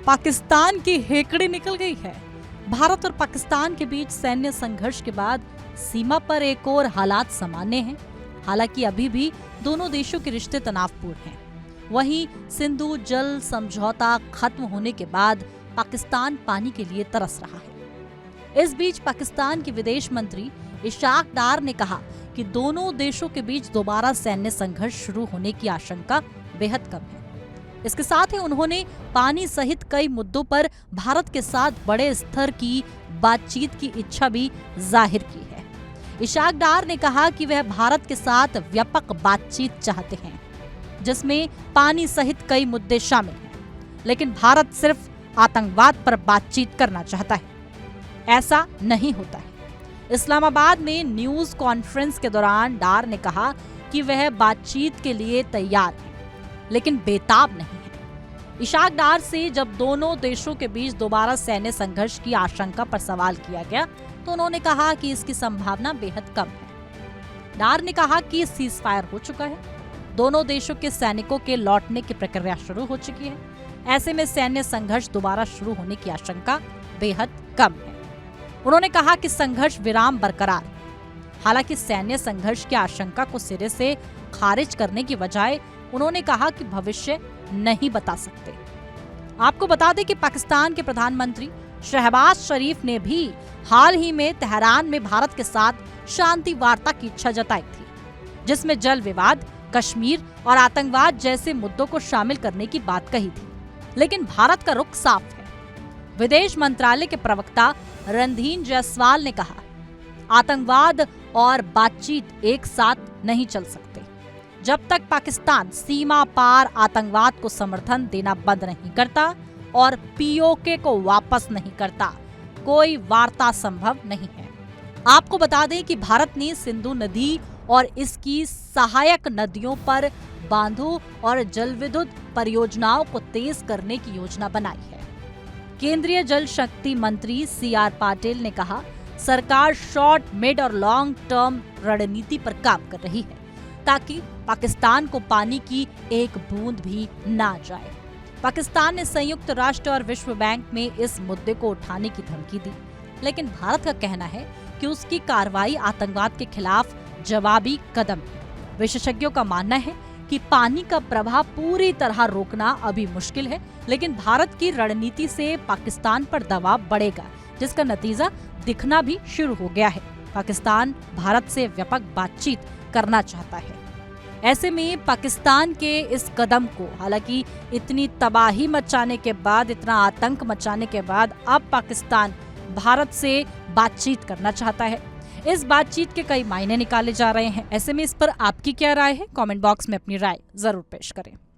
पाकिस्तान की हेकड़ी निकल गई है। भारत और पाकिस्तान के बीच सैन्य संघर्ष के बाद सीमा पर एक और हालात सामान्य हैं। हालांकि अभी भी दोनों देशों के रिश्ते तनावपूर्ण हैं। वहीं सिंधु जल समझौता खत्म होने के बाद पाकिस्तान पानी के लिए तरस रहा है। इस बीच पाकिस्तान के विदेश मंत्री इशाक डार ने कहा कि दोनों देशों के बीच दोबारा सैन्य संघर्ष शुरू होने की आशंका बेहद कम है। इसके साथ ही उन्होंने पानी सहित कई मुद्दों पर भारत के साथ बड़े स्तर की बातचीत की इच्छा भी जाहिर की है। इशाक डार ने कहा कि वह भारत के साथ व्यापक बातचीत चाहते हैं, जिसमें पानी सहित कई मुद्दे शामिल हैं, लेकिन भारत सिर्फ आतंकवाद पर बातचीत करना चाहता है। ऐसा नहीं होता है। इस्लामाबाद में न्यूज कॉन्फ्रेंस के दौरान डार ने कहा कि वह बातचीत के लिए तैयार है, लेकिन बेताब नहीं है। इशाक डार से जब दोनों देशों के बीच दोबारा सैन्य संघर्ष की आशंका पर सवाल किया गया तो उन्होंने कहा कि इसकी संभावना बेहद कम है। डार ने कहा कि सीज फायर हो चुका है, दोनों देशों के सैनिकों के लौटने की प्रक्रिया शुरू हो चुकी है। ऐसे में सैन्य संघर्ष दोबारा शुरू होने की आशंका बेहद कम है। उन्होंने कहा कि संघर्ष विराम बरकरार है। हालांकि सैन्य संघर्ष की आशंका को सिरे से खारिज करने की बजाय उन्होंने कहा कि भविष्य नहीं बता सकते। आपको बता दें कि पाकिस्तान के प्रधानमंत्री शहबाज शरीफ ने भी हाल ही में तेहरान में भारत के साथ शांति वार्ता की इच्छा जताई थी, जिसमें जल विवाद, कश्मीर और आतंकवाद जैसे मुद्दों को शामिल करने की बात कही थी। लेकिन भारत का रुख साफ है। विदेश मंत्रालय के प्रवक्ता रणधीर जायसवाल ने कहा, आतंकवाद और बातचीत एक साथ नहीं चल सकते। जब तक पाकिस्तान सीमा पार आतंकवाद को समर्थन देना बंद नहीं करता और पीओके को वापस नहीं करता, कोई वार्ता संभव नहीं है। आपको बता दें कि भारत ने सिंधु नदी और इसकी सहायक नदियों पर बांधों और जल विद्युत परियोजनाओं को तेज करने की योजना बनाई है। केंद्रीय जल शक्ति मंत्री CR पाटिल ने कहा, सरकार शॉर्ट, मिड और लॉन्ग टर्म रणनीति पर काम कर रही है ताकि पाकिस्तान को पानी की एक बूंद भी ना जाए। पाकिस्तान ने संयुक्त राष्ट्र और विश्व बैंक में इस मुद्दे को उठाने की धमकी दी, लेकिन भारत का कहना है कि उसकी कार्रवाई आतंकवाद के खिलाफ जवाबी कदम है। विशेषज्ञों का मानना है कि पानी का प्रवाह पूरी तरह रोकना अभी मुश्किल है, लेकिन भारत की रणनीति से पाकिस्तान पर दबाव बढ़ेगा, जिसका नतीजा दिखना भी शुरू हो गया है। पाकिस्तान भारत से व्यापक बातचीत करना चाहता है। ऐसे में पाकिस्तान के इस कदम को, हालांकि इतनी तबाही मचाने के बाद, इतना आतंक मचाने के बाद, अब पाकिस्तान भारत से बातचीत करना चाहता है। इस बातचीत के कई मायने निकाले जा रहे हैं। ऐसे में इस पर आपकी क्या राय है? कमेंट बॉक्स में अपनी राय जरूर पेश करें।